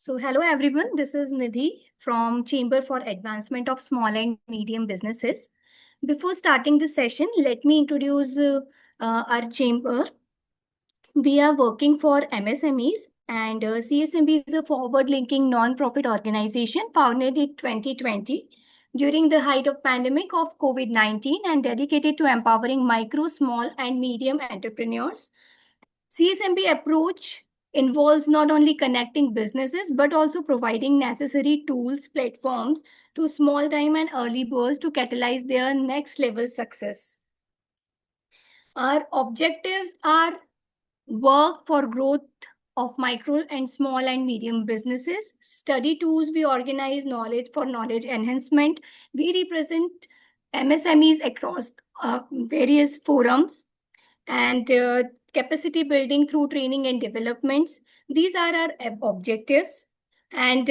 So hello everyone, this is Nidhi from Chamber for Advancement of Small and Medium Businesses. Before starting the session, let me introduce our chamber. We are working for MSMEs and CSMB is a forward-linking non-profit organization founded in 2020 during the height of pandemic of COVID-19 and dedicated to empowering micro, small and medium entrepreneurs. CSMB approach involves not only connecting businesses but also providing necessary tools, platforms to small time and early birds to catalyze their next level success. Our objectives are work for growth of micro and small and medium businesses, study tools, we organize knowledge for knowledge enhancement, we represent MSMEs across various forums, and capacity building through training and developments. These are our objectives, and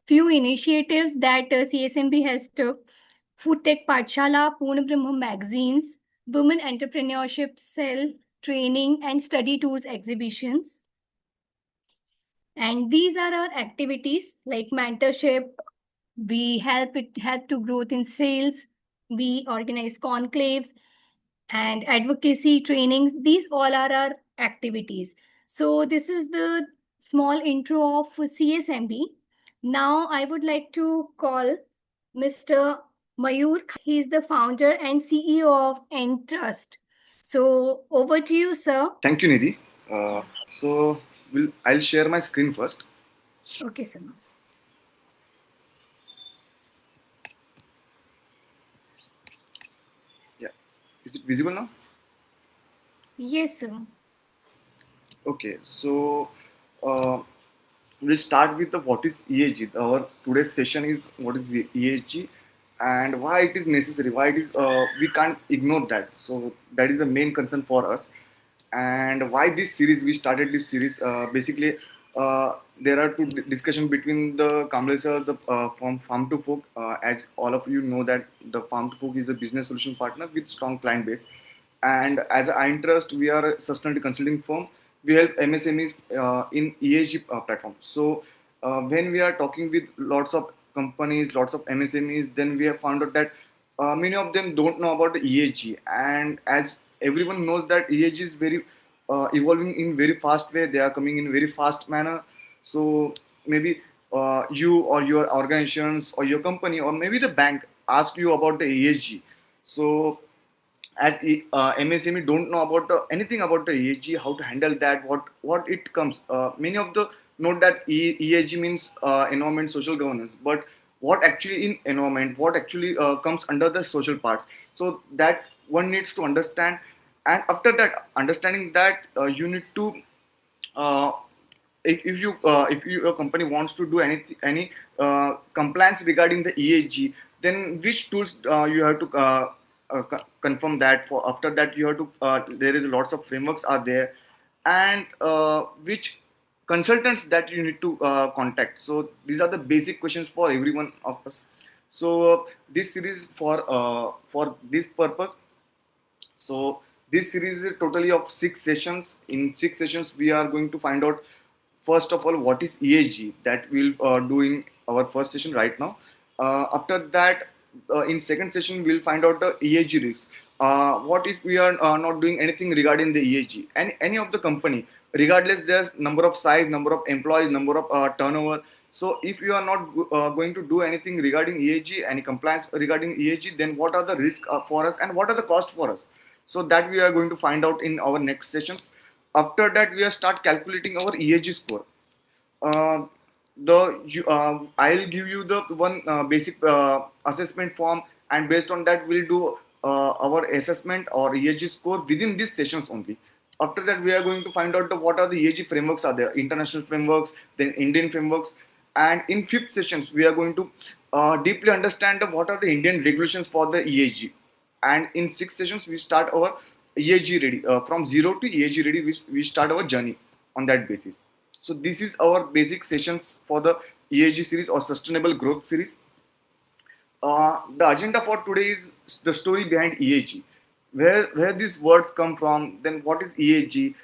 few initiatives that CSMB has took: Food Tech Pathshala, Purna Brahma magazines, Women Entrepreneurship Cell training and study tours exhibitions. And these are our activities like mentorship. We help to growth in sales. We organize conclaves and advocacy trainings. These all are our activities. So this is the small intro of CSMB. Now I would like to call Mr. Mayur. He is the founder and CEO of EinTrust. So over to you, sir. Thank you, Nidhi. I'll share my screen first. Okay, sir. Yeah, is it visible now? Yes, sir. Okay, so we'll start with the what is ESG. Our today's session is what is ESG and why it is necessary. Why it is we can't ignore that. So that is the main concern for us. And why this series? We started this series basically. There are two discussion between the Kamble sir, the from Farm to Fork. As all of you know that the Farm to Fork is a business solution partner with strong client base. And as EinTrust, we are a sustainability consulting firm. We help MSMEs in ESG platforms. So when we are talking with lots of companies, lots of MSMEs, then we have found out that many of them don't know about the ESG. And as everyone knows that ESG is very evolving in very fast way. They are coming in very fast manner. So maybe you or your organizations or your company or maybe the bank ask you about the ESG. So as MSME don't know about anything about the ESG, how to handle that, what it comes. Many of the note that ESG means environment, social governance, but what actually in environment, what actually comes under the social parts. So that one needs to understand, and after that understanding that you need to uh, if your company wants to do any compliance regarding the ESG, then which tools you have to confirm that. For after that, you have to there is lots of frameworks are there, and which consultants that you need to contact. So these are the basic questions for everyone of us. So this series for this purpose. So this series is totally of 6 sessions. In 6 sessions, we are going to find out first of all what is ESG. That we'll do in our first session right now. After that, in second session, we'll find out the ESG risks. What if we are not doing anything regarding the ESG? And any of the company, regardless there's number of size, number of employees, number of turnover. So if you are not going to do anything regarding ESG, any compliance regarding ESG, then what are the risks for us and what are the cost for us? So that we are going to find out in our next sessions. After that, we will start calculating our ESG score. Uh, I'll give you the one basic assessment form, and based on that, we'll do our assessment or ESG score within these sessions only. After that, we are going to find out what are the ESG frameworks are there, international frameworks, then Indian frameworks, and in fifth sessions, we are going to deeply understand what are the Indian regulations for the ESG. And in 6 sessions, we start our ESG ready from zero to ESG ready. We start our journey on that basis. So this is our basic sessions for the ESG series or sustainable growth series. The agenda for today is the story behind ESG, where these words come from. Then what is ESG?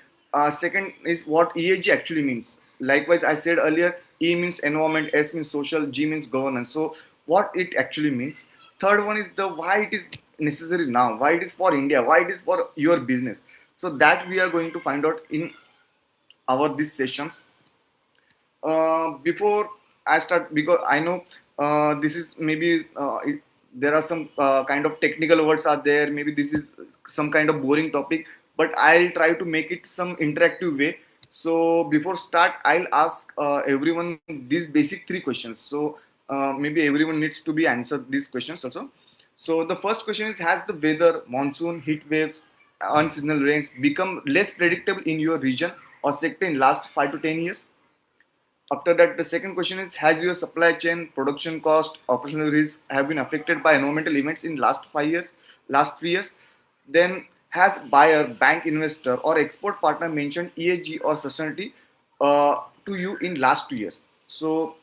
Second is what ESG actually means. likewise, I said earlier, E means environment, S means social, G means governance. So what it actually means. Third one is the why it is necessary now, why it is for India, why it is for your business. So that we are going to find out in our these sessions. Before I start, because I know this is maybe there are some kind of technical words are there. Maybe this is some kind of boring topic, but I'll try to make it some interactive way. So before start, I'll ask everyone these basic three questions. So maybe everyone needs to be answered these questions also. So the first question is: has the weather, monsoon, heat waves, unseasonal rains become less predictable in your region or sector in last 5 to 10 years? After that, the second question is: has your supply chain, production cost, operational risk have been affected by environmental events in last 5 years, last 3 years? Then, has buyer, bank investor, or export partner mentioned ESG or sustainability to you in last 2 years? So,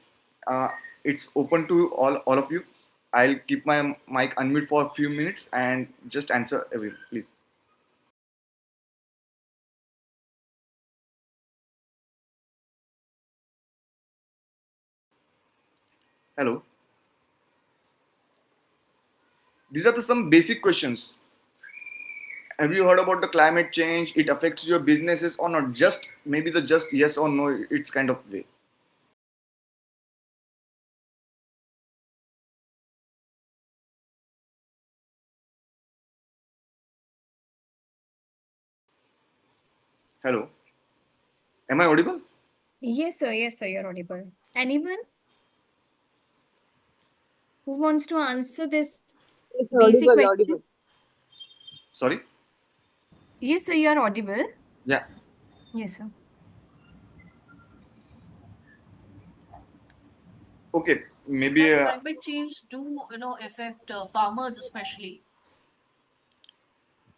uh, it's open to all of you. I'll keep my mic unmute for a few minutes and just answer everyone, please. Hello. These are some basic questions. Have you heard about the climate change? It affects your businesses or not? Just maybe the just yes or no, it's kind of way. Hello, am I audible? Yes, sir. Yes, sir. You're audible. Anyone who wants to answer this Yes, basic audible, question? audible. Sorry. Yes, sir. You're audible. Yeah. Yes, sir. Okay. Maybe. That climate change do affect farmers especially.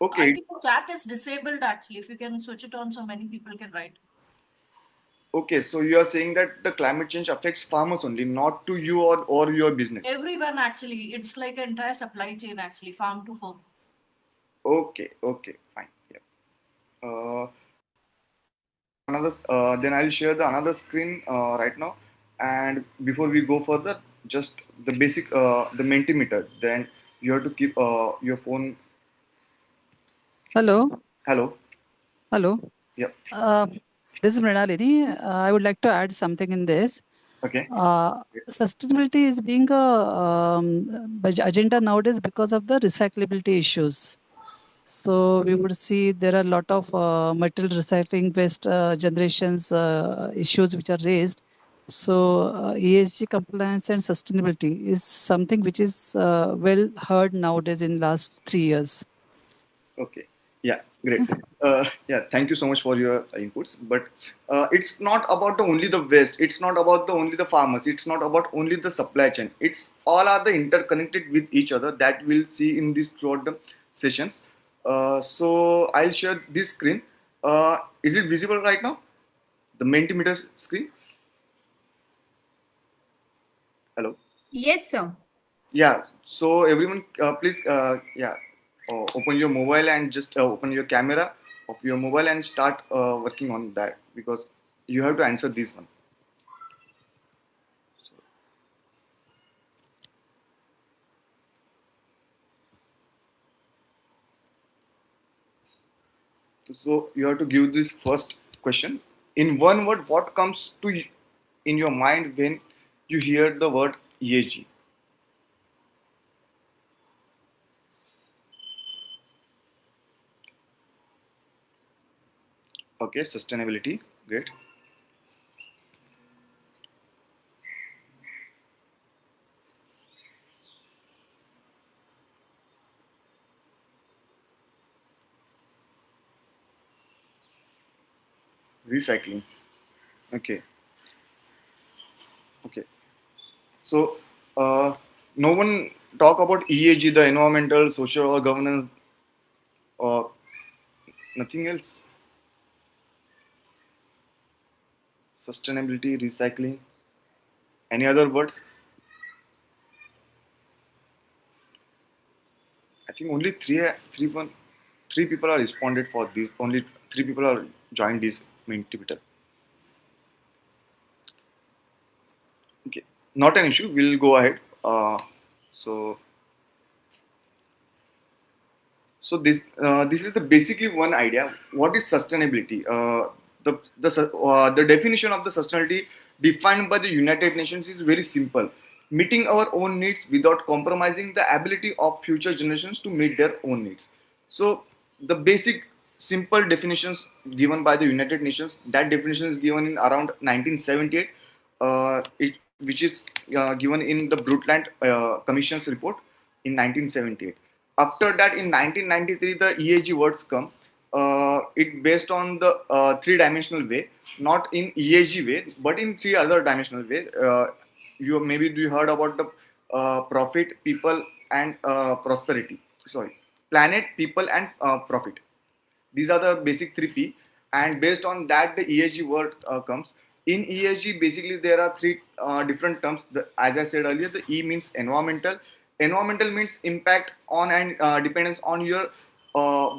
I Okay. think the chat is disabled actually. If you can switch it on, so many people can write. Okay. So you are saying that the climate change affects farmers only, not to you or your business. Everyone actually, it's like an entire supply chain actually, farm to fork. Okay. Okay. Fine. Yeah. Uh, another. Then I'll share the another screen right now. And before we go further, just the basic the Mentimeter. Then you have to keep your phone. Hello, Hello. hello. Yep. Uh, this is Mrinalini. I would like to add something in this. Okay. Sustainability is being a agenda nowadays because of the recyclability issues. So we would see there are a lot of material recycling waste generations issues which are raised. So ESG compliance and sustainability is something which is well heard nowadays in last 3 years. Okay. Yeah, great. Yeah, thank you so much for your inputs. But it's not about the only the waste. It's not about the only the farmers. It's not about only the supply chain. It's all are the interconnected with each other that we'll see in this throughout the sessions. So I'll share this screen. Is it visible right now? The Mentimeter screen. Hello. Yes, sir. Yeah. So everyone, please, yeah, open your mobile and just open your camera of your mobile and start working on that because you have to answer this one. So you have to give this first question in one word. What comes to in your mind when you hear the word ESG? Okay, sustainability. Great. Recycling. Okay. Okay. So no one talk about ESG, the environmental, social, or governance, or nothing else. Sustainability, recycling. Any other words? I think only three people are responded for this. Only three people are joined this main Twitter. not an issue. We'll go ahead. So this is the basically one idea. What is sustainability? The definition of the sustainability defined by the United Nations is very simple: meeting our own needs without compromising the ability of future generations to meet their own needs. So the basic simple definitions given by the United Nations. That definition is given in around 1978, which is given in the Brundtland Commission's report in 1978. After that, in 1993, the ESG words come. It based on the three-dimensional way, not in ESG way, but in three other dimensional way. You maybe you heard about the profit, people, and prosperity. Sorry, planet, people, and profit. These are the basic three P, and based on that, the ESG word comes. In ESG, basically there are three different terms. As I said earlier, the E means environmental. Environmental means impact on and dependence on your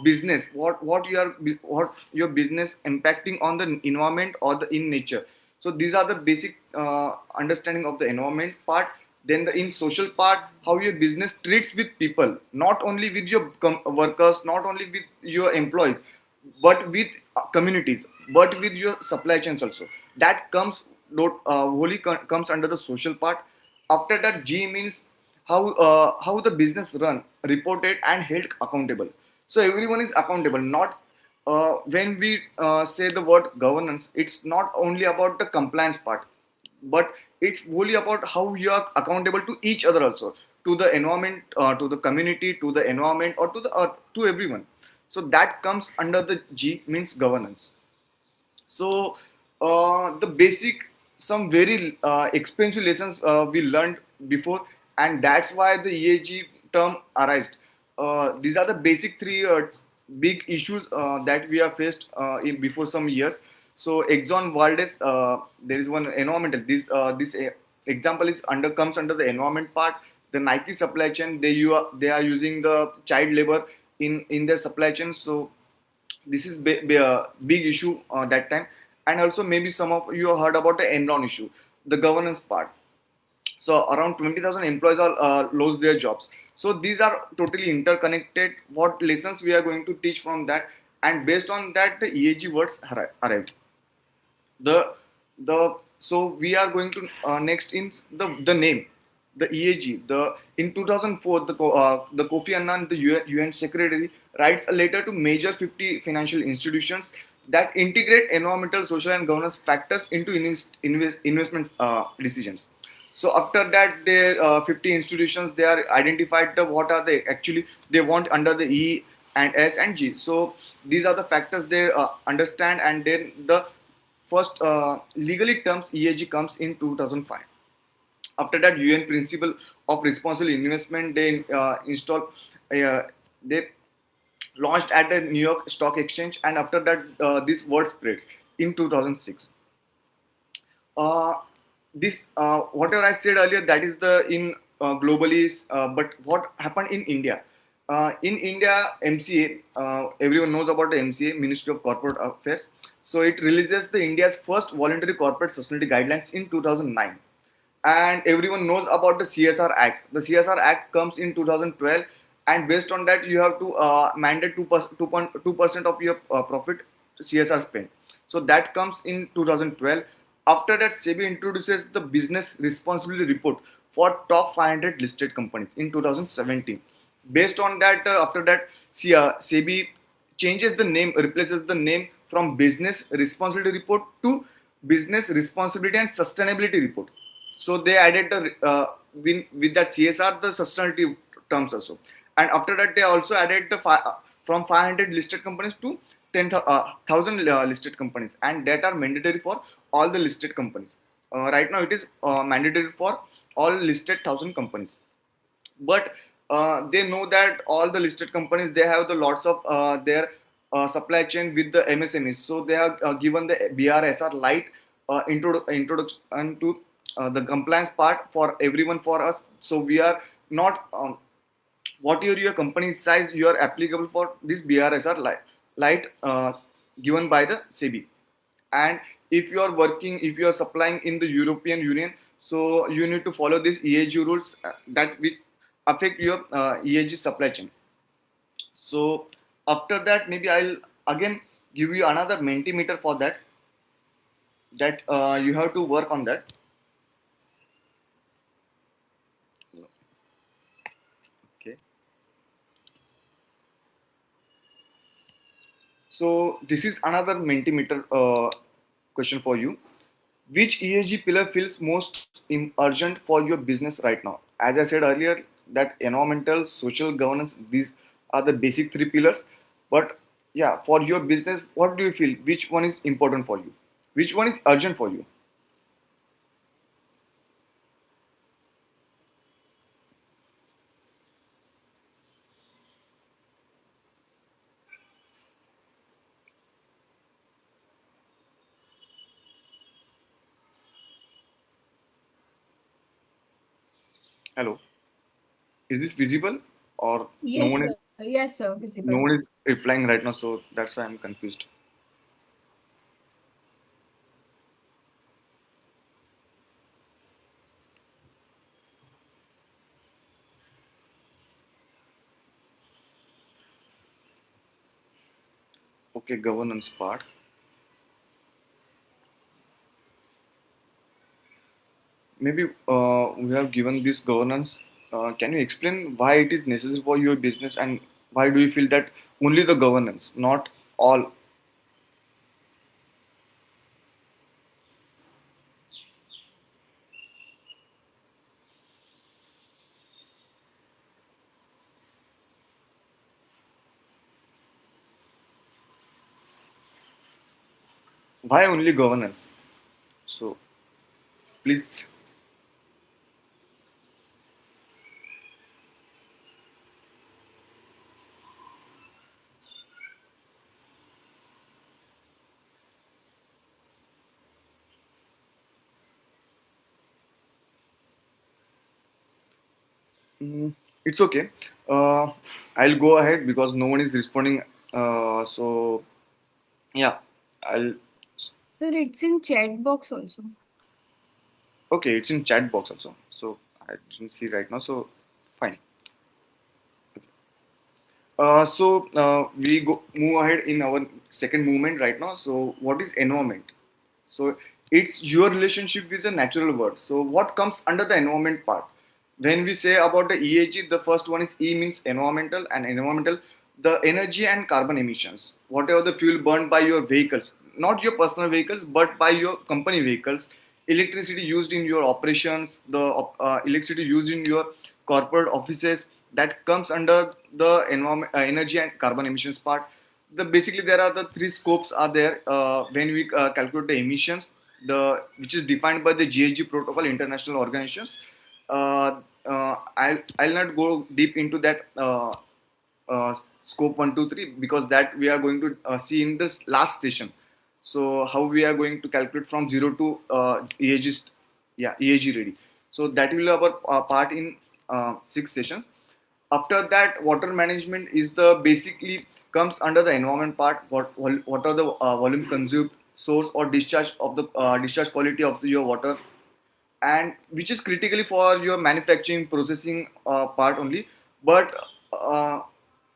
business. What your business impacting on the environment or the in nature. So these are the basic understanding of the environment part. Then the in social part, how your business treats with people, not only with your workers, not only with your employees, but with communities, but with your supply chains also. That comes wholly comes under the social part. After that, G means how the business run, reported and held accountable. So everyone is accountable. Not when we say the word governance, it's not only about the compliance part, but it's wholly about how you are accountable to each other also, to the environment, to the community, to the environment, or to the earth, to everyone. So that comes under the G means governance. So the basic, some very expensive lessons we learned before, and that's why the EAG term arised. These are the basic three big issues that we have faced in before some years. So Exxon Valdez, there is one environmental. This example is comes under the environment part. The Nike supply chain, they are using the child labor in their supply chain. So this is a big issue that time. And also maybe some of you have heard about the Enron issue, the governance part. So around 20,000 employees are lost their jobs. So these are totally interconnected. What lessons we are going to teach from that, and based on that, the EAG words arrived. So we are going to next in the name, the EAG. The in 2004, the Kofi Annan, the UN Secretary, writes a letter to major 50 financial institutions that integrate environmental, social, and governance factors into investment decisions. So after that, the 50 institutions, they are identified the what are they actually they want under the E and S and G. So these are the factors they understand, and then the first legally terms EAG comes in 2005. After that, UN Principle of Responsible Investment, uh, they launched at the New York Stock Exchange, and after that, this word spreads in 2006. Uh, this whatever I said earlier, that is the in globally, but what happened in India? In India, MCA, everyone knows about the MCA, Ministry of Corporate Affairs. So it releases the India's first voluntary corporate sustainability guidelines in 2009, and everyone knows about the CSR Act. The CSR Act comes in 2012, and based on that, you have to mandate 2.2% of your profit CSR spend. So that comes in 2012. After that, SEBI introduces the Business Responsibility Report for top 500 listed companies in 2017. Based on that, after that, SEBI changes the name, replaces the name from Business Responsibility Report to Business Responsibility and Sustainability Report. So they added the with that CSR the sustainability terms also, and after that they also added the from 500 listed companies to 10,000 listed companies, and that are mandatory for all the listed companies. Right now it is mandatory for all listed 1,000 companies, but they know that all the listed companies, they have the lots of their supply chain with the MSMEs, so they have given the BRSR light introduction to the compliance part for everyone, for us. So we are not what your company size, you are applicable for this BRSR light given by the SEBI. And if you are working, if you are supplying in the European Union, So you need to follow these ESG rules that will affect your ESG supply chain. So after that, maybe I'll again give you another Mentimeter for that. You have to work on that. Okay. So this is another Mentimeter question for you. Which ESG pillar feels most urgent for your business right now? As I said earlier, that environmental, social governance, these are the basic three pillars. But yeah, for your business, what do you feel? Which one is important for you? Which one is urgent for you? Hello, is this visible or no Yes, one is sir. Yes, sir. no Visible. one is replying right now? So that's why I'm confused. Okay, governance part. Maybe we have given this governance. Can you explain why it is necessary for your business and why do you feel that only the governance, not all? Why only governance? So please. It's okay. Uh, I'll go ahead because no one is responding. So yeah, I'll. Sir, it's in chat box also. Okay, it's in chat box also. So I didn't see right now. So fine. We go move ahead in our second movement right now. So what is environment? So it's your relationship with the natural world. So what comes under the environment part? When we say about the ESG, the first one is E means environmental, and environmental, the energy and carbon emissions. Whatever the fuel burned by your vehicles, not your personal vehicles, but by your company vehicles, electricity used in your operations, the electricity used in your corporate offices, that comes under the environment, energy and carbon emissions part. Basically there are the three scopes are there when we calculate the emissions, the which is defined by the GHG protocol, international organizations. I'll not go deep into that scope 1 2 3 because that we are going to see in this last session. So how we are going to calculate from zero to EAG, yeah, EAG ready. So that will be our part in 6 sessions. After that, water management is the basically comes under the environment part. What are the volume consumed, source or discharge of the discharge quality of your water, and which is critically for your manufacturing processing part only. But uh,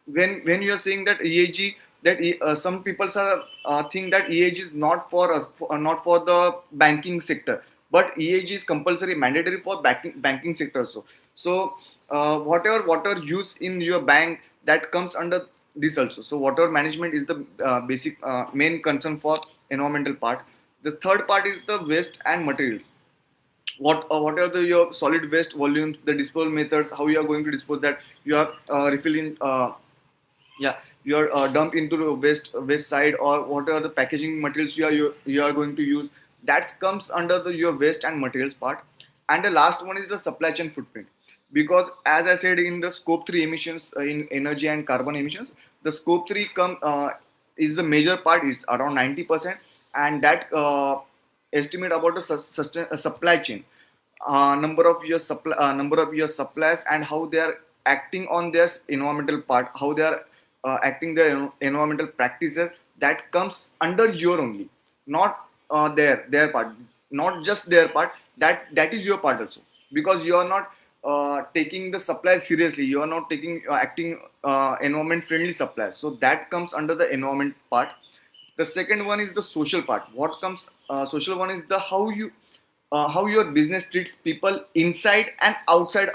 when you are saying that EAG, that some people are think that EAG is not for us, not for the banking sector, but EAG is compulsory mandatory for banking sector also. So whatever water used in your bank, that comes under this also. So water management is the basic main concern for environmental part. The third part is the waste and materials. What are your solid waste volumes, the disposal methods, how you are going to dispose that, you are refilling, yeah, you are dump into the waste side, or what are the packaging materials you are going to use, that comes under your waste and materials part. And the last one is the supply chain footprint, because as I said in the scope 3 emissions, in energy and carbon emissions, the scope 3 is the major part, is around 90%. And that estimate about the supply chain, number of your suppliers, and how they are acting on their environmental part, how they are acting their environmental practices, that comes under your only, not their part. not just their part, that is your part also, because you are not taking the supply seriously, you are not taking acting environment friendly suppliers, so that comes under the environment part. The second one is the social part. What comes social one is the how your business treats people inside and outside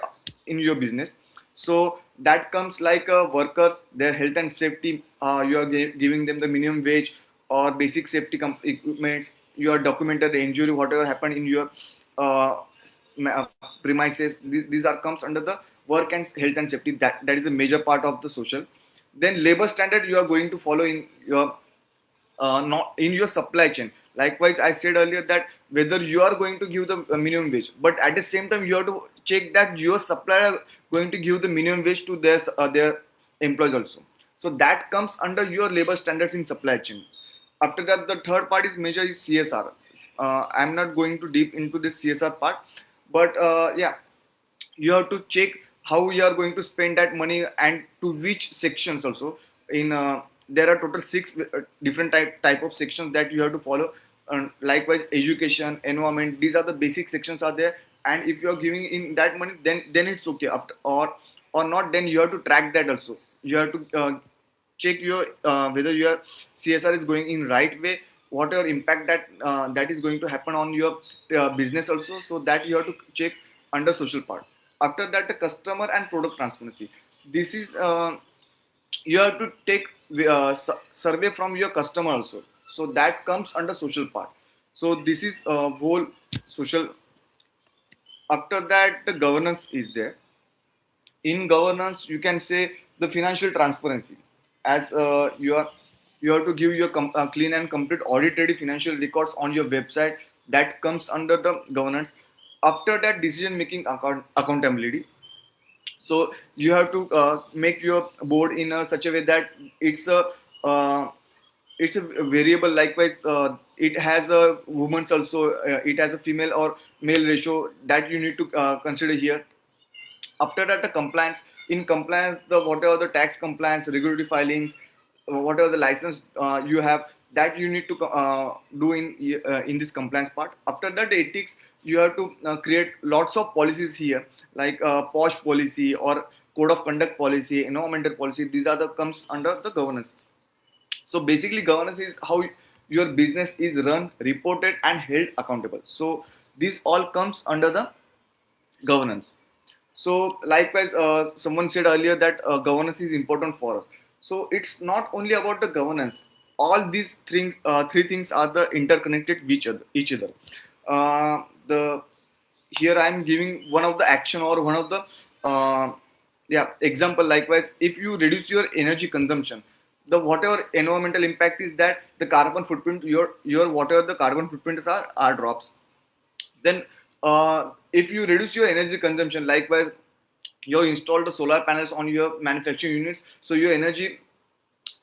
in your business. So that comes like workers, their health and safety. You are giving them the minimum wage or basic safety equipments. You are documented the injury, whatever happened in your uh, premises. These are comes under the work and health and safety. That is a major part of the social. Then labor standard you are going to follow in your not in your supply chain. Likewise, I said earlier that whether you are going to give the minimum wage, but at the same time you have to check that your supplier going to give the minimum wage to their employees also. So that comes under your labor standards in supply chain. After that, the third part is major is CSR. I'm not going to deep into this CSR part, but yeah, you have to check how you are going to spend that money and to which sections also. In there are total six different type of sections that you have to follow. Likewise, education, environment, these are the basic sections are there, and if you are giving in that money, then it's okay. After or not, then you have to track that also. You have to check your whether your CSR is going in right way, whatever impact that is going to happen on your business also, so that you have to check under social part. After that, the customer and product transparency. This is you have to take survey from your customer also, so that comes under social part. So this is whole social. After that, the governance is there. In governance you can say the financial transparency, as you have to give your clean and complete audited financial records on your website. That comes under the governance. After that, decision making accountability. So you have to make your board in such a way that it's a uh, it's a variable. Likewise, it has a woman's also, it has a female or male ratio that you need to consider here. After that, the compliance. In compliance, the whatever the tax compliance, regulatory filings, whatever the license you have, that you need to do in this compliance part. After that, the ethics. You have to create lots of policies here, like posh policy or code of conduct policy, environmental policy. These are the comes under the governance. So basically, governance is how your business is run, reported, and held accountable. So this all comes under the governance. So likewise, someone said earlier that governance is important for us. So it's not only about the governance. All these things, three things are the interconnected with each other. The here I am giving one of the action or one of the yeah example. Likewise, if you reduce your energy consumption, the whatever environmental impact is that the carbon footprint, your whatever the carbon footprints are drops. Then if you reduce your energy consumption, likewise you install the solar panels on your manufacturing units, so your energy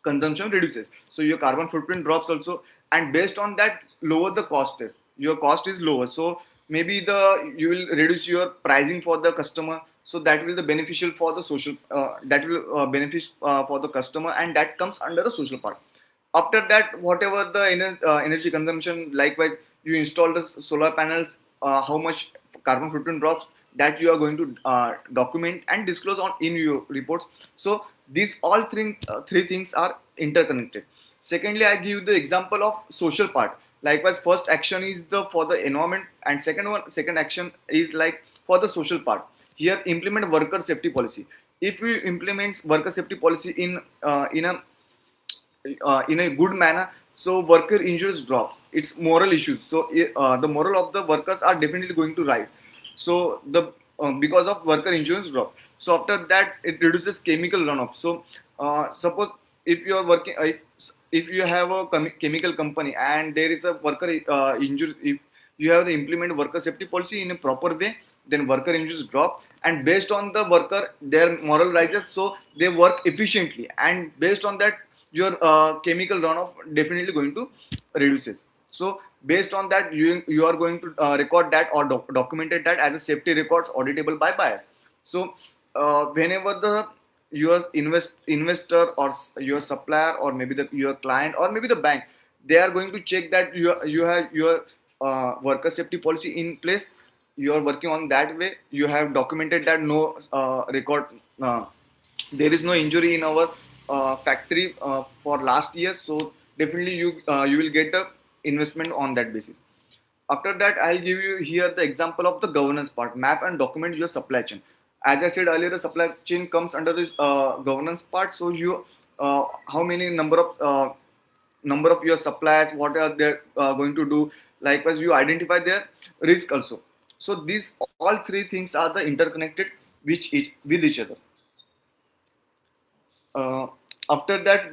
consumption reduces, so your carbon footprint drops also. And based on that, lower the cost is, your cost is lower, so maybe the you will reduce your pricing for the customer, so that will be beneficial for the social, that will benefit for the customer, and that comes under the social part. After that, whatever the energy consumption, likewise you install the solar panels, how much carbon footprint drops, that you are going to document and disclose on in your reports. So these all three things are interconnected. Secondly, I give the example of social part. Likewise, first action is the for the environment, and second action is like for the social part. Here, implement worker safety policy. If we implement worker safety policy in a good manner, so worker injuries drop. It's moral issues, so the moral of the workers are definitely going to rise. So the because of worker injuries drop. So after that, it reduces chemical runoff. So suppose if you are working, if you have a chemical company and there is a worker injury, if you have to implement worker safety policy in a proper way, then worker injuries drop, and based on the worker, their moral rises, so they work efficiently, and based on that, your chemical runoff definitely going to reduces. So based on that, you are going to record that or documented that as a safety records auditable by bias. So whenever the your investor or your supplier or maybe your client or maybe the bank, they are going to check that you have your worker safety policy in place. You are working on that way. You have documented that no record, there is no injury in our factory for last year. So definitely you will get a investment on that basis. After that, I'll give you here the example of the governance part. Map and document your supply chain. As I said earlier, the supply chain comes under this governance part. So you, how many number of your suppliers, what are they going to do? Likewise, you identify their risk also. So these all three things are the interconnected with each other. Uh, After that,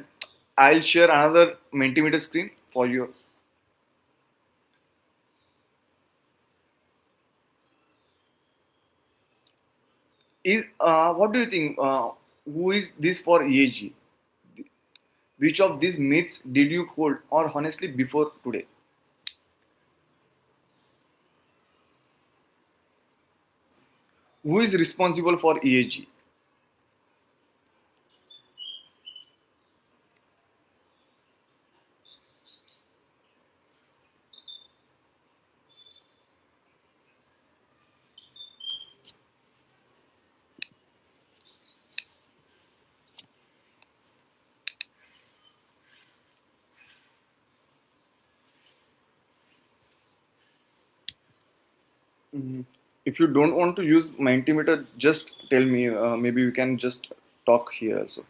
I'll share another Mentimeter screen for you. Is What do you think? Who is this for ESG? Which of these myths did you hold, or honestly, before today? Who is responsible for ESG? Mhm. If you don't want to use Mentimeter, just tell me. Maybe we can just talk here also.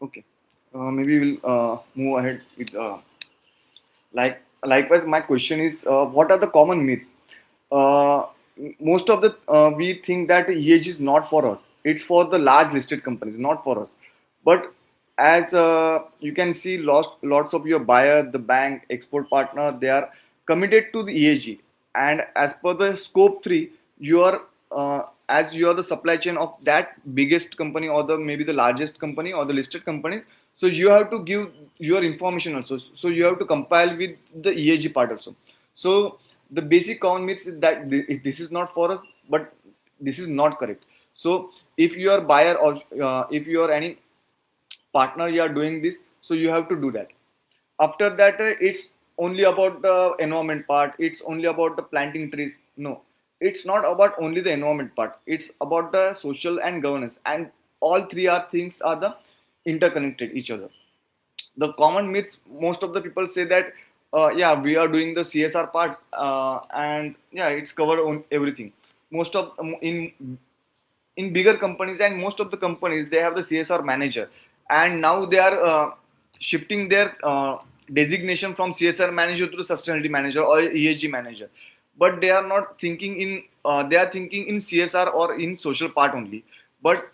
Okay. Maybe we'll move ahead with likewise. My question is, what are the common myths? Uh, Most of the we think that EH is not for us. It's for the large listed companies, not for us. But as you can see, lots of your buyer, the bank, export partner, they are committed to the ESG. And as per the scope three, you are as you are the supply chain of that biggest company, or the maybe the largest company, or the listed companies. So you have to give your information also. So you have to compile with the ESG part also. So the basic common myth is that this is not for us, but this is not correct. So if you are buyer, or if you are any partner, you are doing this, so you have to do that. After that, it's only about the environment part, it's only about the planting trees. No, it's not about only the environment part, it's about the social and governance, and all three are things are the interconnected each other. The common myths, most of the people say that yeah, we are doing the CSR parts, and yeah, it's covered on everything. Most of in bigger companies, and most of the companies, they have the CSR manager, and now they are shifting their designation from CSR manager to the sustainability manager or ESG manager. But they are not thinking in they are thinking in CSR or in social part only. But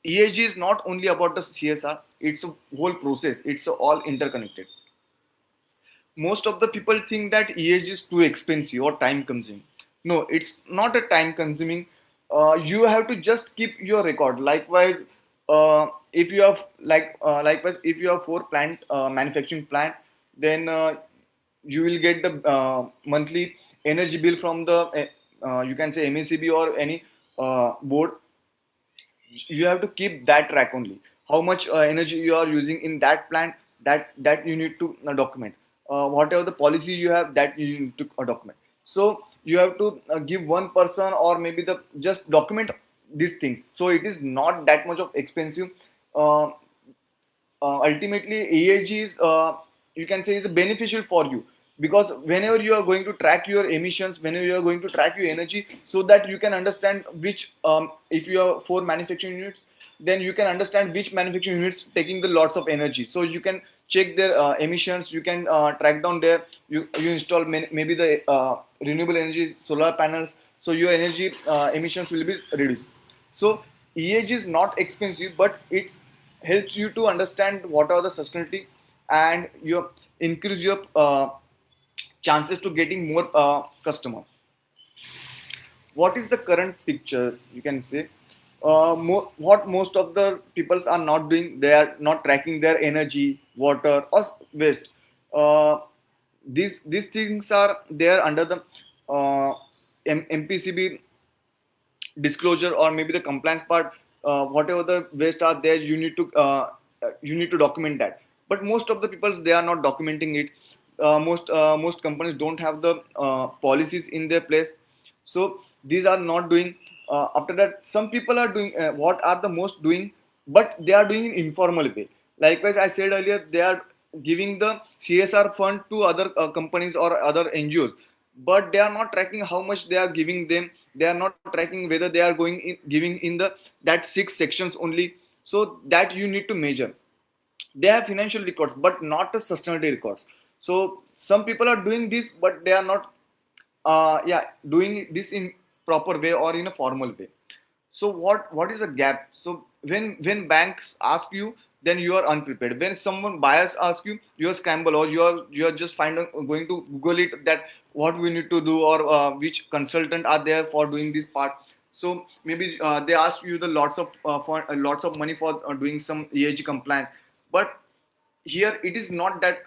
ESG is not only about the CSR, it's a whole process, it's all interconnected. Most of the people think that ESG is too expensive or time consuming. No, it's not a time consuming. You have to just keep your record. Likewise, if you have likewise, if you have four plant manufacturing plant, then you will get the monthly energy bill from the you can say MSCB or any board. You have to keep that track only, how much energy you are using in that plant. That you need to document. Whatever the policy you have, that you need to document. So you have to give one person, or maybe the just document these things. So it is not that much of expensive. uh, Ultimately ESG is, you can say, is beneficial for you, because whenever you are going to track your emissions, whenever you are going to track your energy, so that you can understand which if you have four manufacturing units, then you can understand which manufacturing units taking the lots of energy. So you can check their emissions, you can track down their, you install maybe the renewable energy solar panels, so your energy emissions will be reduced. So ESG is not expensive, but it's helps you to understand what are the sustainability, and you increase your chances to getting more customer. What is the current picture, you can say? What most of the people are not doing, they are not tracking their energy, water, or waste. uh, these things are there under the MPCB disclosure, or maybe the compliance part. Whatever the waste are there, you need to document that. But most of the people, they are not documenting it. Most companies don't have the policies in their place, so these are not doing. After that, some people are doing what are the most doing, but they are doing in informal way. Likewise, I said earlier, they are giving the CSR fund to other companies or other NGOs, but they are not tracking how much they are giving them. They are not tracking whether they are going in giving in the that 6 sections only. So that you need to measure. They have financial records but not the sustainability records. So some people are doing this, but they are not doing this in proper way or in a formal way. So what is the gap? So when banks ask you, then you are unprepared. When someone buyers ask you, you are scramble, or you are just going to Google it, that what we need to do, or which consultant are there for doing this part. So maybe they ask you the lots of money for doing some ESG compliance. But here it is not that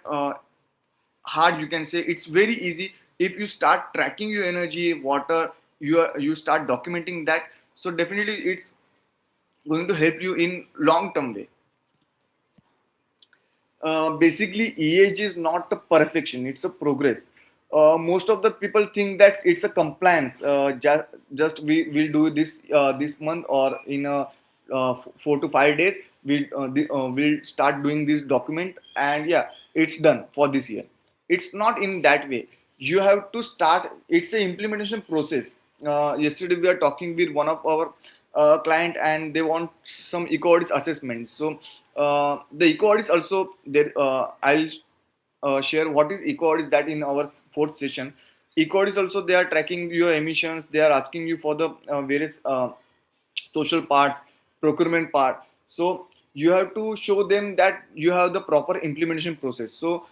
hard. You can say it's very easy. If you start tracking your energy, water, you start documenting that, so definitely it's going to help you in long term way. Basically, ESG is not a perfection, it's a progress. Most of the people think that it's a compliance. Just we will do this this month, or in 4 to 5 days we'll start doing this document, and yeah, it's done for this year. It's not in that way. You have to start. It's a implementation process. Yesterday we are talking with one of our client, and they want some eco audits assessment. So the eco audits also there. I'll share what is eco audits, that in our fourth session. Eco audits also, they are tracking your emissions. They are asking you for the various social parts, procurement part. So you have to show them that you have the proper implementation process. So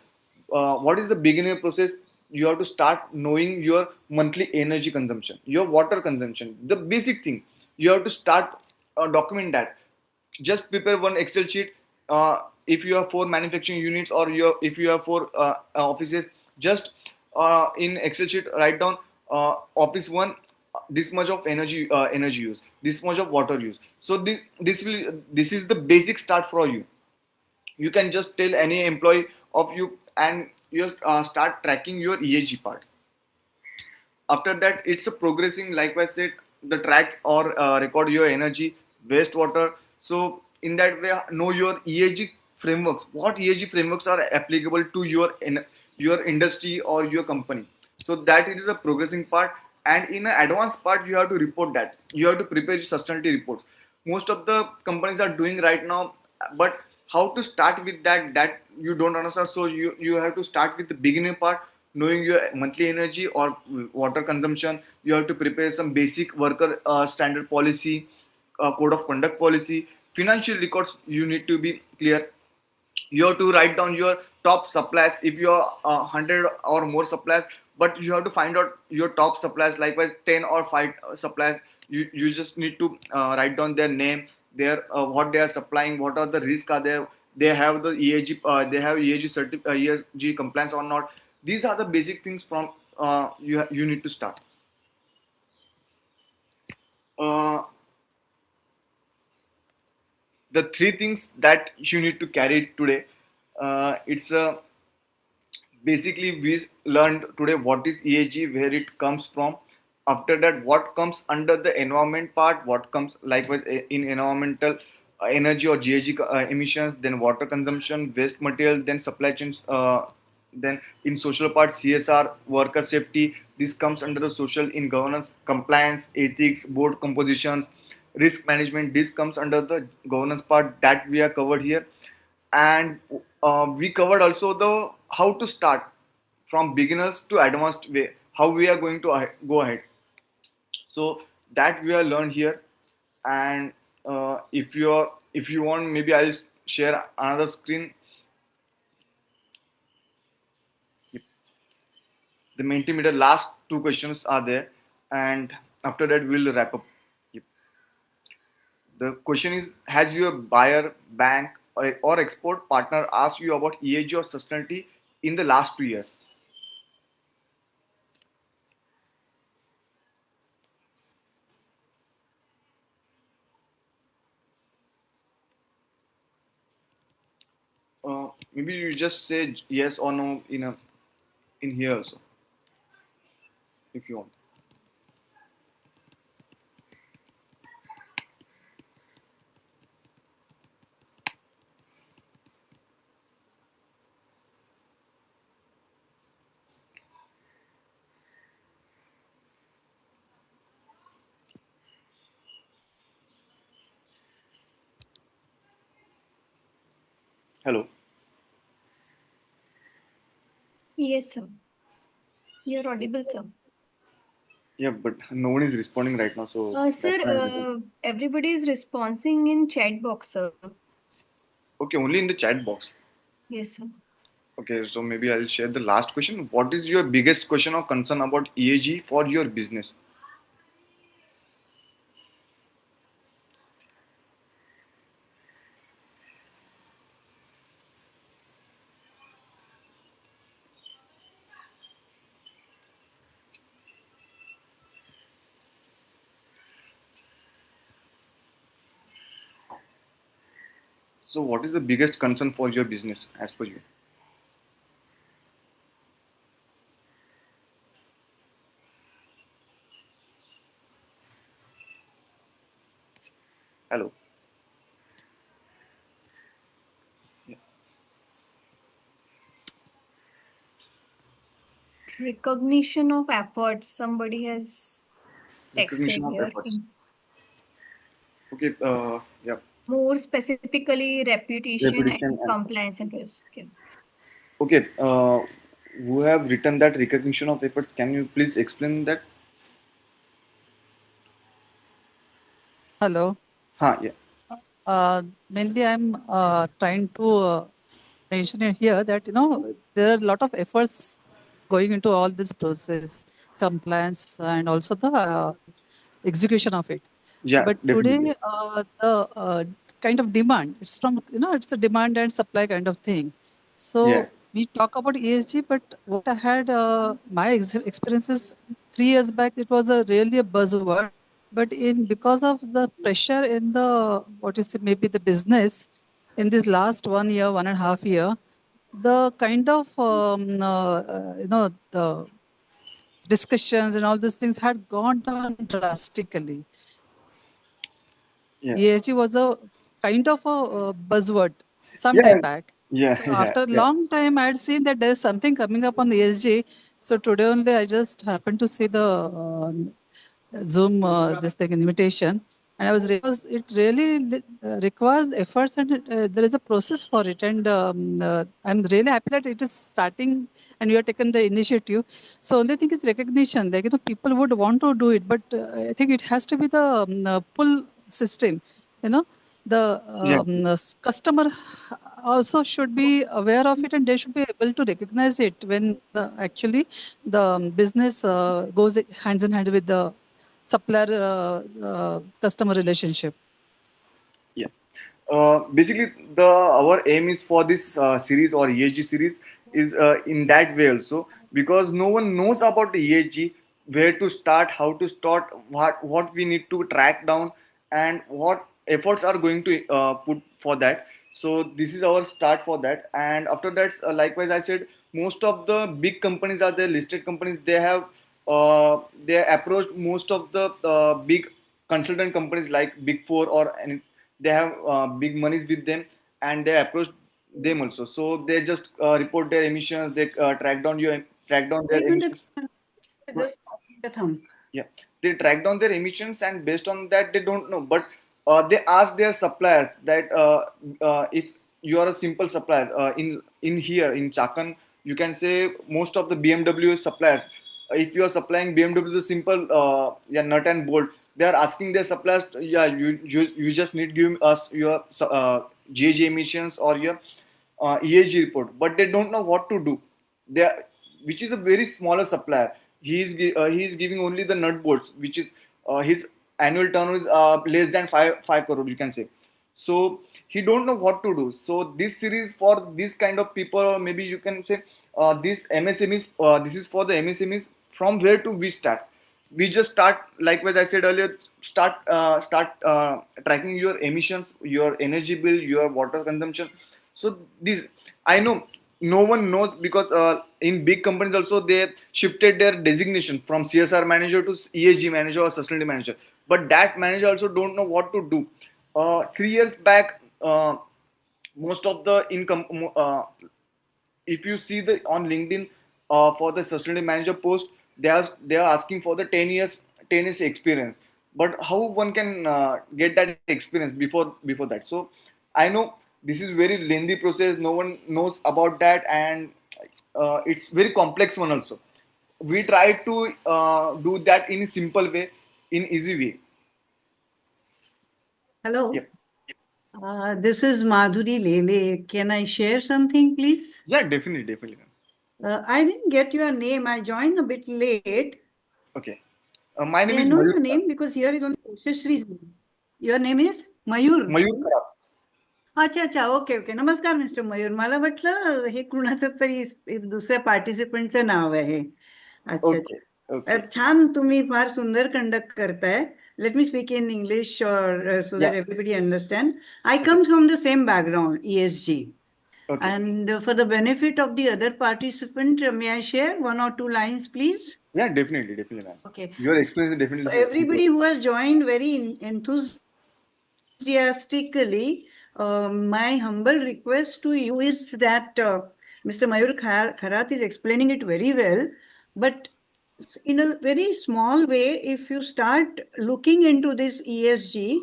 what is the beginning process? You have to start knowing your monthly energy consumption, your water consumption, the basic thing. You have to start document that. Just prepare one Excel sheet. If you have 4 manufacturing units, or if you have 4 offices, just in Excel sheet write down office one, this much of energy use, this much of water use. So this is the basic start for you. You can just tell any employee of you, and you start tracking your ESG part. After that, it's a progressing, like I said, the track or record your energy, wastewater. So in that way, know your ESG frameworks. What ESG frameworks are applicable to your industry or your company. So that it is a progressing part. And in an advanced part, you have to report that. You have to prepare sustainability reports. Most of the companies are doing right now, but how to start with that you don't understand. So you have to start with the beginning part, knowing your monthly energy or water consumption. You have to prepare some basic worker standard policy, code of conduct policy, financial records. You need to be clear. You have to write down your top suppliers. If you are 100 or more suppliers, but you have to find out your top suppliers, likewise 10 or 5 suppliers. You just need to write down their name, their what they are supplying, what are the risks are there, they have the ESG, they have ESG compliance or not. These are the basic things from you need to start. uh, the 3 things that you need to carry today. It's a Basically, we learned today what is ESG, where it comes from. After that, what comes under the environment part, what comes likewise in environmental, energy or GHG emissions, then water consumption, waste material, then supply chains, then in social part, CSR, worker safety. This comes under the social, in governance, compliance, ethics, board compositions, risk management. This comes under the governance part that we are covered here. And we covered also the how to start from beginners to advanced way, how we are going to go ahead. So that we are learned here. And if you want, maybe I'll share another screen. The Mentimeter last 2 questions are there, and after that we'll wrap up. Yep. The question is: has your buyer, bank, or export partner asked you about ESG or sustainability in the last 2 years? Maybe you just say yes or no in here also, if you want. Hello. Yes, sir. You're audible, sir. Yeah, but no one is responding right now, so Sir, that's why I'm getting. everybody is responding in chat box, sir. Okay, only in the chat box. Yes, sir. Okay, so maybe I'll share the last question. What is your biggest question or concern about EAG for your business? So, what is the biggest concern for your business as per you? Hello. Yeah. Recognition of efforts. Somebody has Recognition texted of here. efforts. Okay. Yeah. More specifically, reputation Reputation and and compliance and risk. Yeah. okay. Who have written that recognition of efforts? Can you please explain that? Hello. Huh, yeah. Mainly, I'm trying to mention it here that there are a lot of efforts going into all this process, compliance, and also the execution of it. Yeah, But definitely. today, the kind of demand, it's from, it's a demand and supply kind of thing. Yeah. So we talk about ESG, but what I had, my experiences 3 years back, it was a really a buzzword. But because of the pressure in the, what you say, maybe the business in this last 1 year, 1.5 year, the kind of, the discussions and all those things had gone down drastically. Yeah. ESG was a kind of a buzzword some Yeah. time back. Yeah. So Yeah. after a Yeah. long time, I had seen that there is something coming up on the ESG. So today only, I just happened to see the Zoom this thing invitation, and I was because it really requires efforts and there is a process for it. And I'm really happy that it is starting and you have taken the initiative. So only thing is recognition. Like people would want to do it, but I think it has to be the pull system. You know, the Yeah. customer also should be aware of it, and they should be able to recognize it when actually the business goes hands in hand with the supplier customer relationship. Yeah. Basically, the our aim is for this series or ESG series is in that way also, because no one knows about the ESG, where to start, how to start, what we need to track down, and what efforts are going to put for that. So this is our start for that, and after that, likewise I said, most of the big companies are there, listed companies. They have they approached most of the big consultant companies like Big Four or any, they have big monies with them, and they approach them also. So they just report their emissions. They track down their एक minute emissions. Just थम Yeah, they track down their emissions, and based on that they don't know, but they ask their suppliers that if you are a simple supplier in here in Chakan, you can say most of the BMW suppliers, if you are supplying BMW the simple yeah, nut and bolt, they are asking their suppliers, yeah, you just need give us your GHG emissions or your EAG report, but they don't know what to do. They are, which is a very smaller supplier. He is giving only the nut bolts, which is his annual turnover is less than 5 crore, you can say. So he don't know what to do. So this series for this kind of people, maybe you can say this MSMEs. This is for the MSMEs. From where to we start? We just start, likewise I said earlier, start tracking your emissions, your energy bill, your water consumption. So this, I know no one knows, because in big companies also they shifted their designation from CSR manager to ESG manager or sustainability manager. But that manager also don't know what to do. 3 years back, most of the income, if you see the on LinkedIn, for the sustainability manager post, they are asking for the 10 years experience. But how one can get that experience before that? So I know this is very lengthy process. No one knows about that, and it's very complex one also. We try to do that in a simple way, in easy way. Hello. Yep. This is Madhuri Lele. Can I share something, please? Yeah, definitely. I didn't get your name. I joined a bit late. Okay. My name May I is know Mayur your Kharat. name? Because here is only Yashasri's name. Your name is Mayur. Mayur Kharat. अच्छा okay okay नमस्कार mister मयूर मला वाटलं हे कुणाचं तरी दुसऱ्या पार्टिसिपंटचं नाव आहे अच्छा Okay. Okay. छान तुम्ही फार सुंदर कंडक्ट करताय let me speak in English so Yeah. That everybody understand I Okay. Come from the same background ESG Okay. and for the benefit of the other participant may I share 1 or 2 lines please. Yeah, definitely, ma'am. Okay. Your experience is definitely Everybody who has joined very enthusiastically, my humble request to you is that Mr. Mayur Kharat is explaining it very well, but in a very small way, if you start looking into this ESG,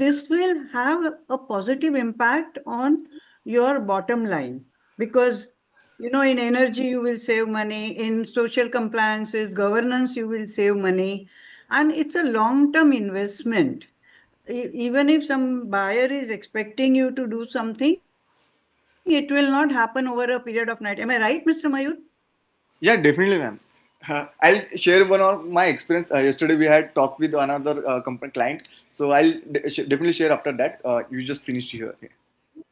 this will have a positive impact on your bottom line, because in energy you will save money, in social compliances, governance you will save money, and it's a long-term investment. Even if some buyer is expecting you to do something, it will not happen over a period of night. Am I right, Mr. Mayur? Yeah, definitely, ma'am. I'll share one of my experience. Yesterday we had talked with another company client, so I'll definitely share after that. You just finished here. Okay.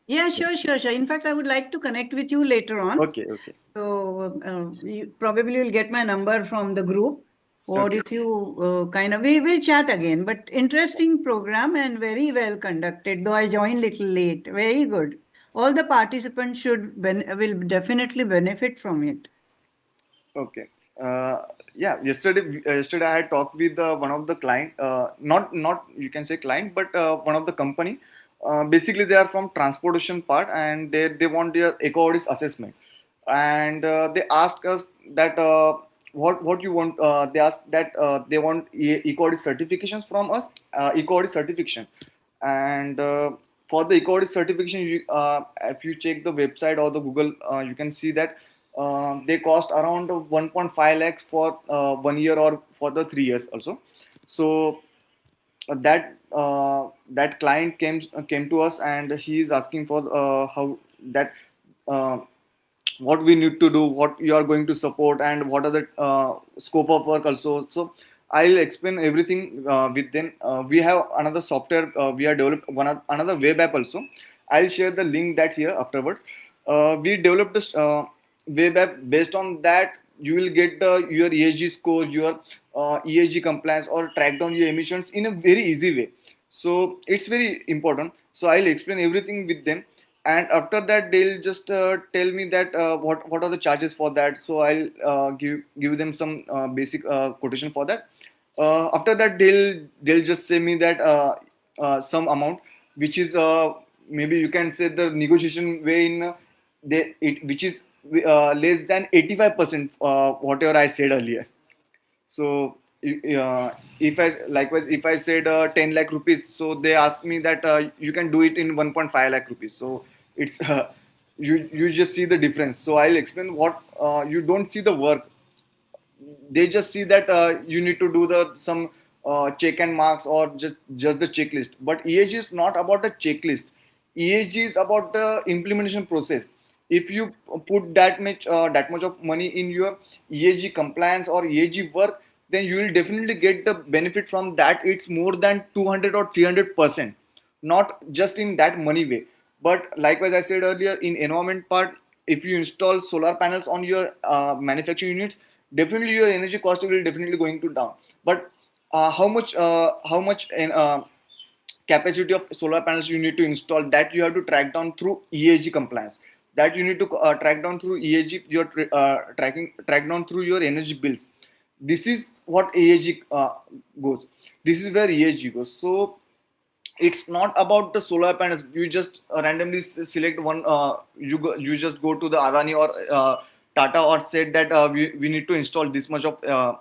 Yeah, sure. In fact, I would like to connect with you later on. Okay. Okay. So you probably will get my number from the group, or Okay. if you we will chat again. But interesting program and very well conducted, though I joined little late. Very good. All the participants will definitely benefit from it. Okay. Yeah. Yesterday I had talked with one of the client. Not you can say client, but one of the company. Basically, they are from transportation part, and they want their eco audit assessment, and they asked us that what you want. They asked that they want eco audit certifications from us. Eco audit certification, and for the eco audit certification, if you check the website or the Google, you can see that they cost around 1.5 lakhs for 1 year, or for the 3 years also. So that client came to us, and he is asking for how that uh, what we need to do, what you are going to support, and what are the scope of work also. So I'll explain everything with them. We have another software, we have developed another web app also. I'll share the link that here afterwards. We developed this web app. Based on that, you will get your ESG score, your ESG compliance, or track down your emissions in a very easy way. So it's very important. So I'll explain everything with them, and after that they'll just tell me that what are the charges for that. So I'll give them some basic quotation for that. After that they'll just say me that some amount, which is maybe you can say the negotiation way in which is less than 85% whatever I said earlier. So if I likewise, if I said 10 lakh rupees, so they asked me that you can do it in 1.5 lakh rupees. So it's you just see the difference. So I'll explain what you don't see the work. They just see that you need to do the some check and marks, or just the checklist. But ESG is not about the checklist. ESG is about the implementation process. If you put that much of money in your ESG compliance or ESG work, then you will definitely get the benefit from that. It's more than 200 or 300%, not just in that money way. But likewise, I said earlier, in environment part, if you install solar panels on your manufacturing units, definitely your energy cost will definitely going to down. But how much capacity of solar panels you need to install, that you have to track down through ESG compliance, that you need to track down through ESG, your track down through your energy bills. This is what ESG goes. This is where ESG goes. So it's not about the solar panels. You just randomly select one. You just go to the Adani or Tata or said that we need to install this much of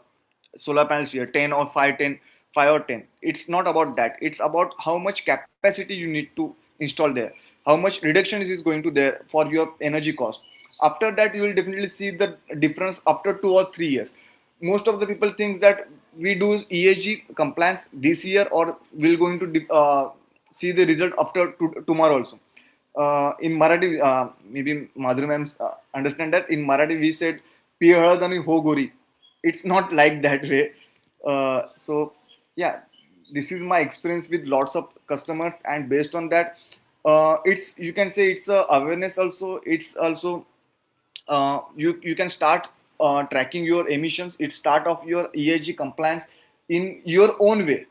solar panels here, 10 or 5, 10, 5 or 10. It's not about that. It's about how much capacity you need to install there, how much reduction is going to there for your energy cost. After that, you will definitely see the difference after 2 or 3 years. Most of the people think that we do ESG compliance this year or we're going to see the result after tomorrow also. In Marathi, maybe Madhuri ma'am understand that in Marathi we said "Piya halad ani ho gori." It's not like that way. So yeah, this is my experience with lots of customers, and based on that, it's, you can say it's a awareness also. It's also you can start tracking your emissions. It start off your ESG compliance in your own way.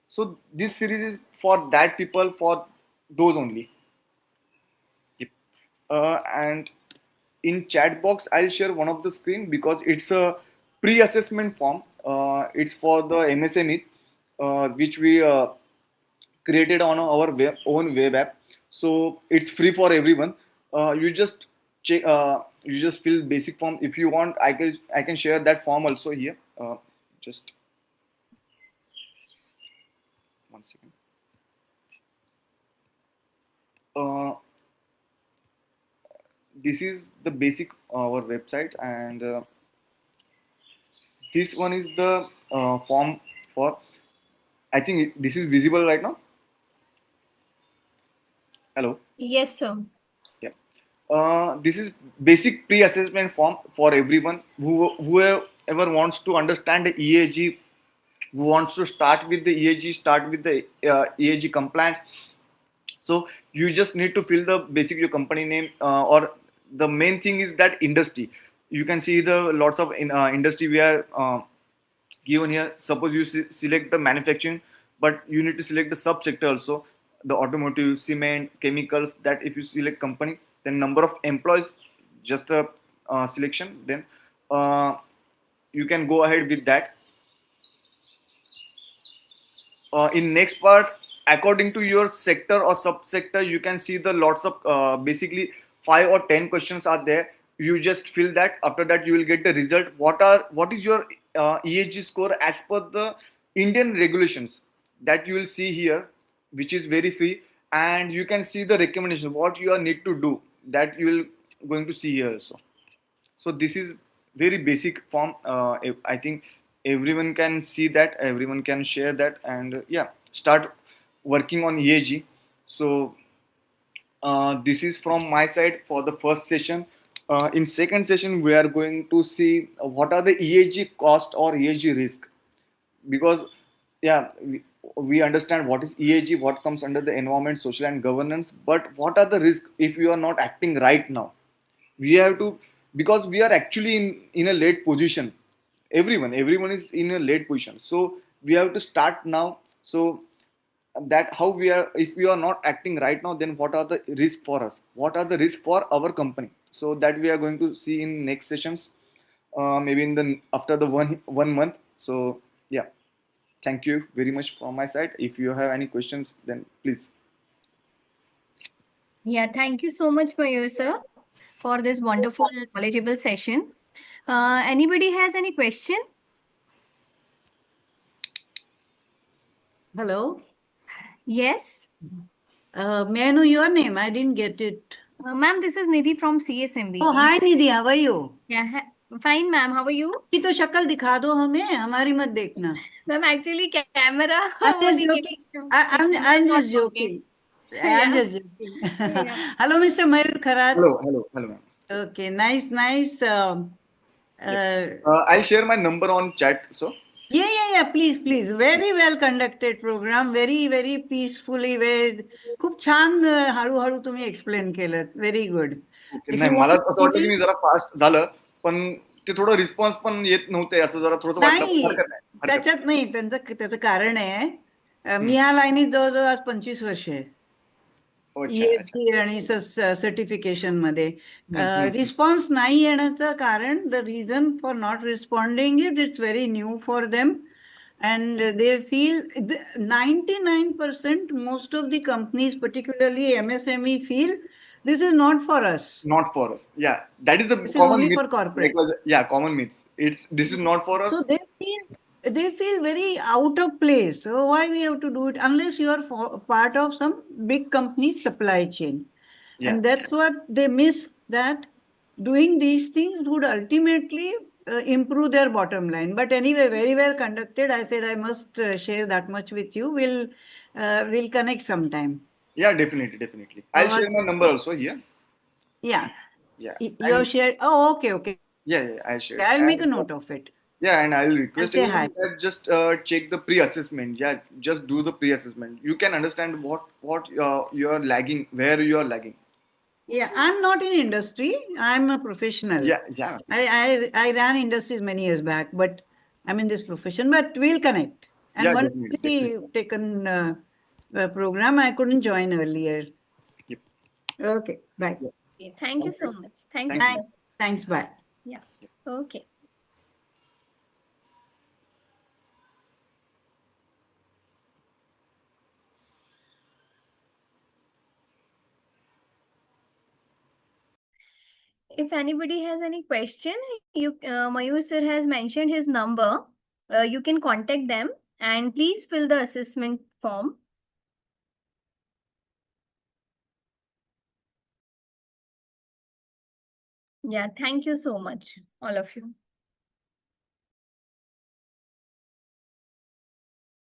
So this series is for that people, for those only. Yep. And in chat box I'll share one of the screen because it's a pre-assessment form. It's for the MSMEs, which we created on our own web app. So it's free for everyone. You just check. You just fill basic form. If you want, I can share that form also here. Just 1 second. This is the basic our website, and this one is the form for. I think this is visible right now. Hello. Yes, sir. Yeah. This is basic pre-assessment form for everyone whoever wants to understand the ESG, who wants to start with the ESG, start with the ESG compliance. So you just need to fill the basic your company name, or the main thing is that industry. You can see the lots of industry we are given here. Suppose you select the manufacturing, but you need to select the subsector also, the automotive, cement, chemicals. That if you select company, then number of employees, just a selection, then you can go ahead with that. In next part, according to your sector or subsector, you can see the lots of basically 5 or 10 questions are there. You just fill that. After that, you will get the result. What is your ESG score as per the Indian regulations, that you will see here, which is very free, and you can see the recommendation what you are need to do, that you will going to see here also. So this is very basic form. I think everyone can see that, everyone can share that, and yeah, start working on ESG. So this is from my side for the first session. In second session, we are going to see what are the ESG cost or ESG risk, because yeah, we understand what is ESG, what comes under the environment, social and governance, but what are the risks if you are not acting right now? We have to, because we are actually in a late position. Everyone is in a late position, so we have to start now. So that how we are, if we are not acting right now, then what are the risks for us, what are the risks for our company? So that we are going to see in next sessions, maybe in the after the one month. So yeah, thank you very much from my side. If you have any questions, then please. Yeah, thank you so much, Mayur sir, for this wonderful, knowledgeable session. Anybody has any question? Hello. Yes. May I know your name? I didn't get it. Ma'am, this is Nidhi from CASMB. Oh, hi Nidhi, how are you? Yeah, fine, ma'am. How are you? की तो शक्ल दिखा दो हमें, हमारी मत देखना. Ma'am, actually, camera. I'm just joking. I'm just joking. I'm just joking. Yeah. Hello, Mr. Mayur Kharat. Hello, ma'am. Okay, nice. I'll share my number on chat. So Yeah. Please. Very well conducted program. Very peacefully. खूप छान हळूहळू तुम्ही explain केलं. Very good. If नाही, you मला want असं वाटतं की मी जरा फास्ट झालं, पण ते थोडं रिस्पॉन्स पण येत नव्हते, असं जरा थोडंसं वाटलं. नाही, हरकत नाही. त्याच्यात नाही, त्याचं कारण आहे मी या लाईनीत जवळजवळ आज 25 वर्ष आहे. अच्छा, अच्छा. ESG आणि सर्टिफिकेशन मध्ये हम्म. रिस्पॉन्स नाही येण्याचं कारण, the reason for not responding is it's very new for them. And they feel 99% most of the companies, particularly MSME, feel this is not for us. Not for us. Yeah, that is the This is common only myth. for corporate. Because, yeah, common myth. This is not for us. So they feel very out of place. So why we have to do it unless you are part of some big company's supply chain? Yeah. And that's what they miss, that doing these things would ultimately improve their bottom line. But anyway, very well conducted. I said I must share that much with you. We'll connect sometime. Yeah, definitely. I'll share my number also here. Yeah. Yeah. You shared. Oh, okay. Yeah, I'll share. I'll make a note of it. Yeah, and I'll request I'll say everyone hi. that just check the pre-assessment. Yeah, just do the pre-assessment. You can understand what you are lagging, where you are lagging. Yeah, I'm not in industry. I'm a professional. Yeah. I ran industries many years back, but I'm in this profession. But we'll connect. And Yeah, once definitely. we taken a program, I couldn't join earlier. Yep. Okay, bye. Yeah. Okay, thank you so much. Thank you. Thanks, bye. Yeah. Okay. If anybody has any question, Mayur sir has mentioned his number. You can contact them and please fill the assessment form. Yeah, thank you so much, all of you.